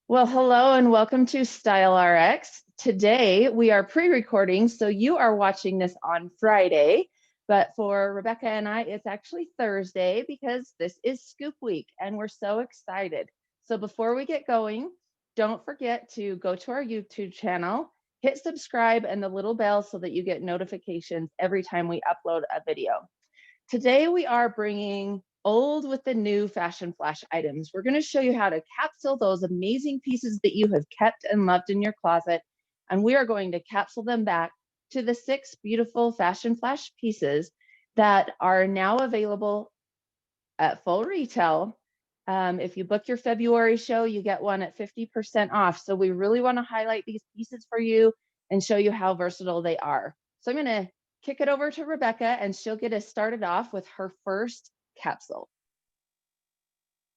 Well, hello and welcome to Style RX. Today we are pre-recording, so you are watching this on Friday, but for Rebecca and I, it's actually Thursday because this is Scoop Week and we're so excited. So before we get going, don't forget to go to our YouTube channel, hit subscribe and the little bell so that you get notifications every time we upload a video. Today we are bringing old with the new fashion flash items. We're going to show you how to capsule those amazing pieces that you have kept and loved in your closet. And we are going to capsule them back to the 6 beautiful fashion flash pieces that are now available at full retail. If you book your February show, you get one at 50% off. So we really want to highlight these pieces for you and show you how versatile they are. So I'm going to kick it over to Rebecca and she'll get us started off with her first capsule.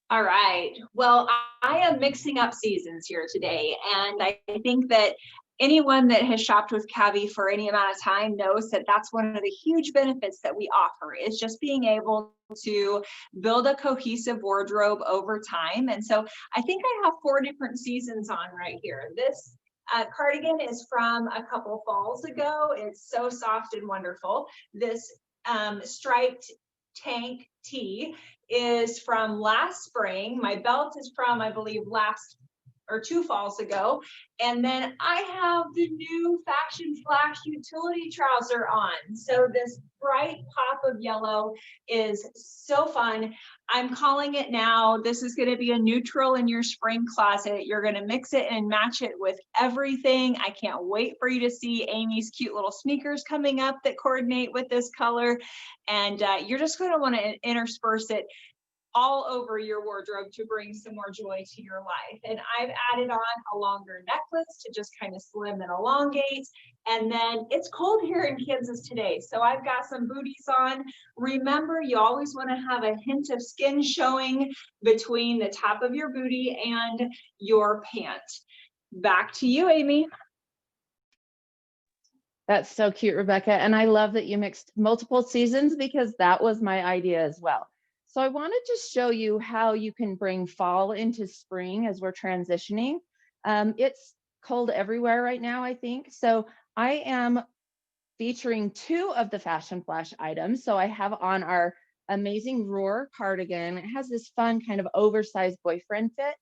All right. Well, I am mixing up seasons here today, and I think that anyone that has shopped with Cabby for any amount of time knows that that's one of the huge benefits that we offer is just being able to build a cohesive wardrobe over time. And so I think I have 4 different seasons on right here. This cardigan is from a couple falls ago. It's so soft and wonderful. This striped tank tee is from last spring. My belt is from, I believe, last or 2 falls ago. And then I have the new Fashion Flash utility trouser on. So this bright pop of yellow is so fun. I'm calling it now. This is going to be a neutral in your spring closet. You're going to mix it and match it with everything. I can't wait for you to see Amy's cute little sneakers coming up that coordinate with this color. And you're just going to want to intersperse it all over your wardrobe to bring some more joy to your life. And I've added on a longer necklace to just kind of slim and elongate. And then it's cold here in Kansas today, so I've got some booties on. Remember, you always want to have a hint of skin showing between the top of your booty and your pant. Back to you, Amy. That's so cute, Rebecca. And I love that you mixed multiple seasons because that was my idea as well. So I wanted to show you how you can bring fall into spring as we're transitioning. It's cold everywhere right now, I think. So I am featuring 2 of the Fashion Flash items. So I have on our amazing Roar cardigan. It has this fun kind of oversized boyfriend fit.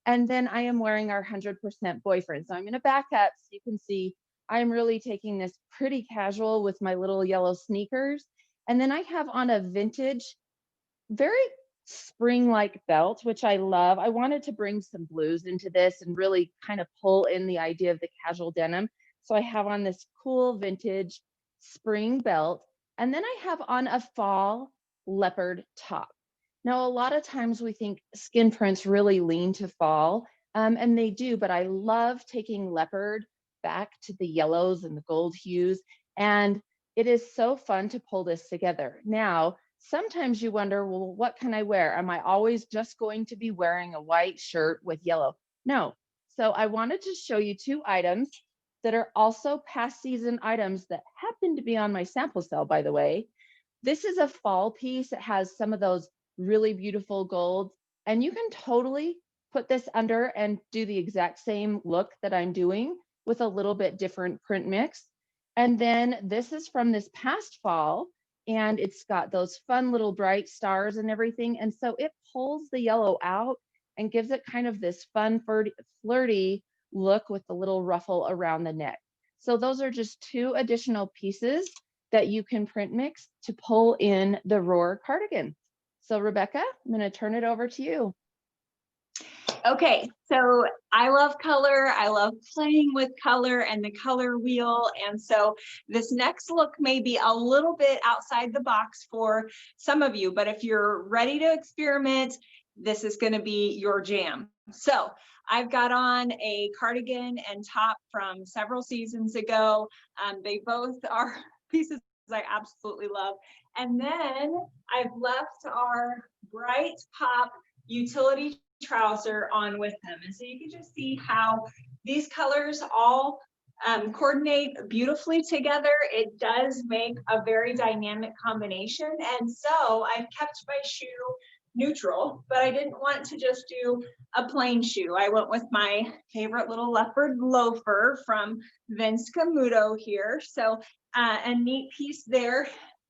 And then I am wearing our 100% boyfriend. So I'm going to back up so you can see I'm really taking this pretty casual with my little yellow sneakers. And then I have on a vintage, very spring-like belt, which I love. I wanted to bring some blues into this and really kind of pull in the idea of the casual denim. So I have on this cool vintage spring belt. And then I have on a fall leopard top. Now, a lot of times we think skin prints really lean to fall, and they do, but I love taking leopard back to the yellows and the gold hues. And it is so fun to pull this together. Now, sometimes you wonder, well, what can I wear? Am I always just going to be wearing a white shirt with yellow? No. So I wanted to show you 2 items that are also past season items that happen to be on my sample sale, by the way. This is a fall piece. It has some of those really beautiful golds, and you can totally put this under and do the exact same look that I'm doing with a little bit different print mix. And then this is from this past fall, and it's got those fun little bright stars and everything. And so it pulls the yellow out and gives it kind of this fun, flirty look with the little ruffle around the neck. So those are just 2 additional pieces that you can print mix to pull in the Roar cardigan. So Rebecca, I'm going to turn it over to you. Okay, so I love color. I love playing with color and the color wheel. And so this next look may be a little bit outside the box for some of you, but if you're ready to experiment, this is going to be your jam. So I've got on a cardigan and top from several seasons ago. They both are pieces I absolutely love. And then I've left our bright pop utility trouser on with them. And so you can just see how these colors all coordinate beautifully together. It does make a very dynamic combination. And so I've kept my shoe neutral, but I didn't want to just do a plain shoe. I went with my favorite little leopard loafer from Vince Camuto here. So a neat piece there.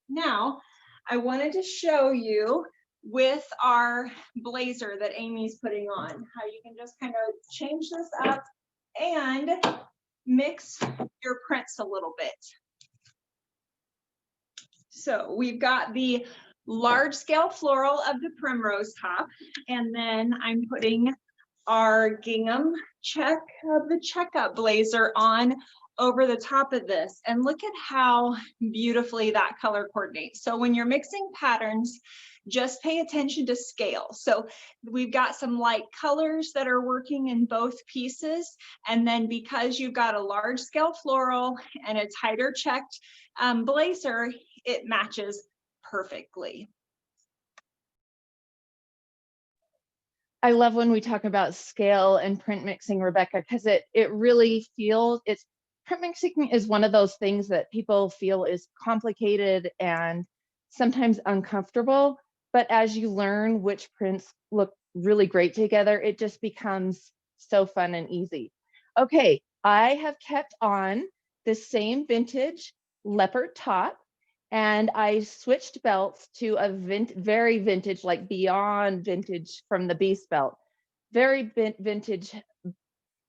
Now, I wanted to show you with our blazer that Amy's putting on, how you can just kind of change this up and mix your prints a little bit. So we've got the large scale floral of the primrose top, and then I'm putting our gingham check of the checkup blazer on over the top of this, and look at how beautifully that color coordinates. So when you're mixing patterns, just pay attention to scale. So we've got some light colors that are working in both pieces, and then because you've got a large scale floral and a tighter checked blazer, it matches perfectly. I love when we talk about scale and print mixing, Rebecca, because it really feels, print mixing is one of those things that people feel is complicated and sometimes uncomfortable. But as you learn which prints look really great together, it just becomes so fun and easy. Okay, I have kept on the same vintage leopard top, and I switched belts to a very vintage, like beyond vintage from the Beast belt, very vintage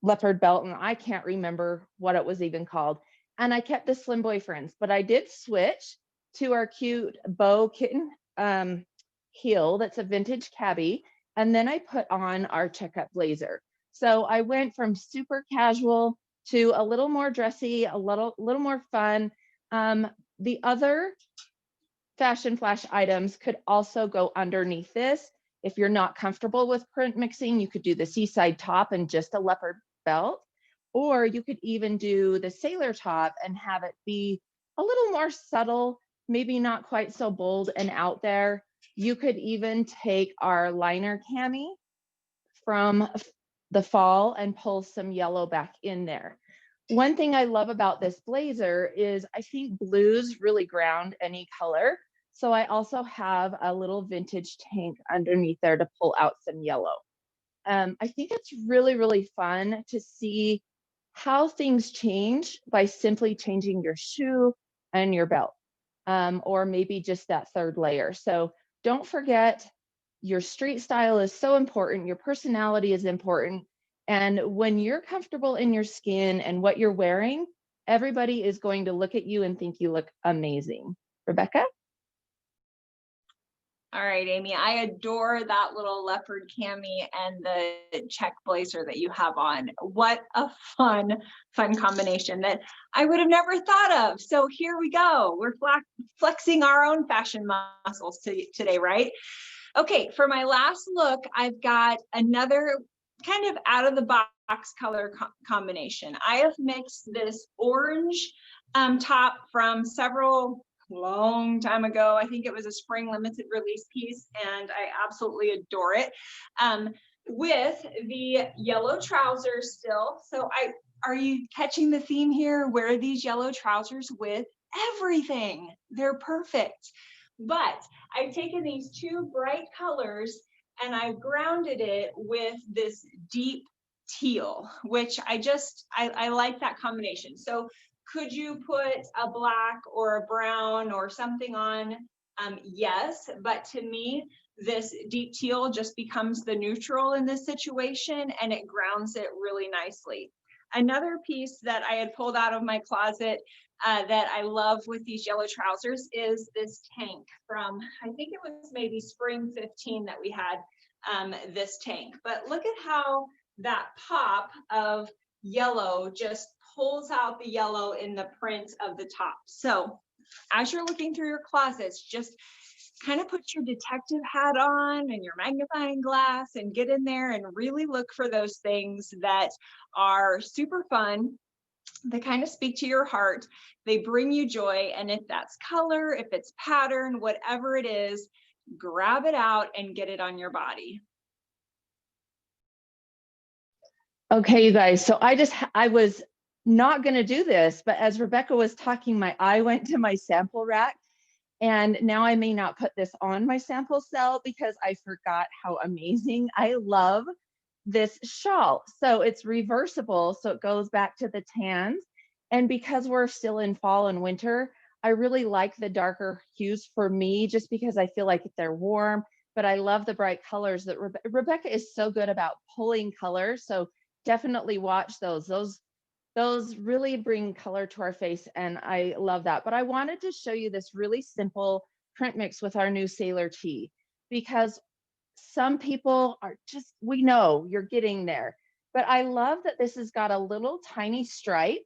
leopard belt, and I can't remember what it was even called. And I kept the Slim Boyfriends, but I did switch to our cute bow kitten heel that's a vintage cabbie, and then I put on our checkup blazer. So I went from super casual to a little more dressy, a little more fun. The other fashion flash items could also go underneath this. If you're not comfortable with print mixing, you could do the seaside top and just a leopard belt, or you could even do the sailor top and have it be a little more subtle, maybe not quite so bold and out there. You could even take our liner cami from the fall and pull some yellow back in there. One thing I love about this blazer is I think blues really ground any color. So I also have a little vintage tank underneath there to pull out some yellow. I think it's really, really fun to see how things change by simply changing your shoe and your belt, or maybe just that third layer. So don't forget, your street style is so important. Your personality is important. And when you're comfortable in your skin and what you're wearing, everybody is going to look at you and think you look amazing. Rebecca? All right, Amy, I adore that little leopard cami and the check blazer that you have on. What a fun combination that I would have never thought of. So here we go. We're flexing our own fashion muscles today, right? Okay, for my last look, I've got another kind of out of the box color combination. I have mixed this orange top from several long time ago. I think it was a spring limited release piece, and I absolutely adore it. With the yellow trousers still. So are you catching the theme here? Wear these yellow trousers with everything. They're perfect. But I've taken these two bright colors and I've grounded it with this deep teal, which I like that combination. So could you put a black or a brown or something on? Yes, but to me, this deep teal just becomes the neutral in this situation, and it grounds it really nicely. Another piece that I had pulled out of my closet that I love with these yellow trousers is this tank from, I think it was maybe spring 15 that we had this tank. But look at how that pop of yellow just pulls out the yellow in the print of the top. So as you're looking through your closets, just kind of put your detective hat on and your magnifying glass and get in there and really look for those things that are super fun. They kind of speak to your heart. They bring you joy. And if that's color, if it's pattern, whatever it is, grab it out and get it on your body. Okay, you guys. So I was not going to do this, but as Rebecca was talking, my eye went to my sample rack. And now I may not put this on my sample cell because I forgot how amazing I love this shawl. So it's reversible, so it goes back to the tans. And because we're still in fall and winter, I really like the darker hues for me just because I feel like they're warm, but I love the bright colors that Rebecca is so good about pulling colors. So definitely watch those. Those really bring color to our face, and I love that. But I wanted to show you this really simple print mix with our new Sailor Tee, because some people are just, we know you're getting there. But I love that this has got a little tiny stripe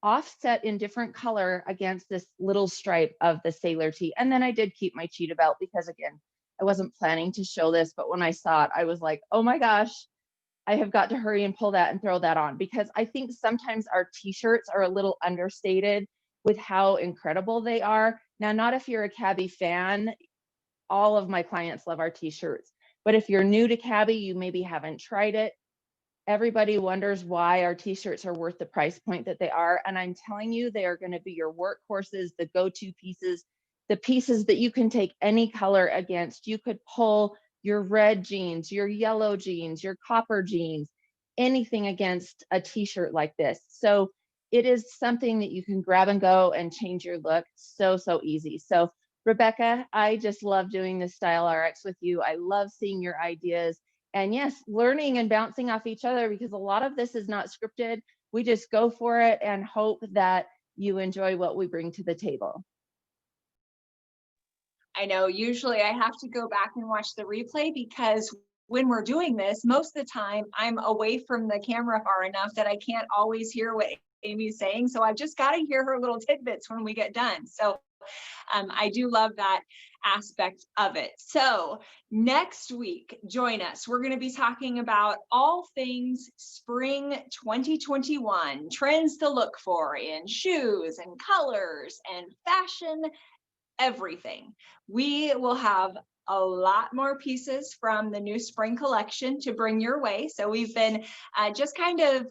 offset in different color against this little stripe of the Sailor Tee. And then I did keep my cheetah belt because, again, I wasn't planning to show this, but when I saw it, I was like, oh my gosh, I have got to hurry and pull that and throw that on, because I think sometimes our t-shirts are a little understated with how incredible they are. Now, not if you're a Cabby fan, all of my clients love our t-shirts, but if you're new to Cabby, you maybe haven't tried it. Everybody wonders why our t-shirts are worth the price point that they are. And I'm telling you, they are going to be your workhorses, the go-to pieces, the pieces that you can take any color against. You could pull your red jeans, your yellow jeans, your copper jeans, anything against a t-shirt like this. So it is something that you can grab and go and change your look so, so easy. So Rebecca, I just love doing this Style RX with you. I love seeing your ideas. And yes, learning and bouncing off each other, because a lot of this is not scripted. We just go for it and hope that you enjoy what we bring to the table. I know usually I have to go back and watch the replay because when we're doing this, most of the time I'm away from the camera far enough that I can't always hear what Amy's saying. So I've just got to hear her little tidbits when we get done. So I do love that aspect of it. So next week, join us. We're going to be talking about all things spring 2021, trends to look for in shoes and colors and fashion, everything. We will have a lot more pieces from the new spring collection to bring your way. So we've been just kind of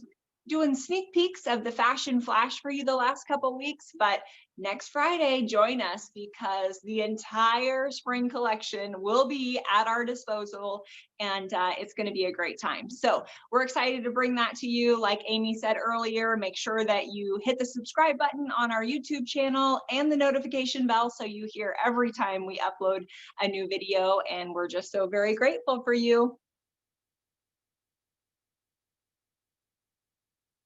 doing sneak peeks of the fashion flash for you the last couple of weeks, but next Friday, join us because the entire spring collection will be at our disposal, and it's going to be a great time. So we're excited to bring that to you. Like Amy said earlier, make sure that you hit the subscribe button on our YouTube channel and the notification bell so you hear every time we upload a new video, and we're just so very grateful for you.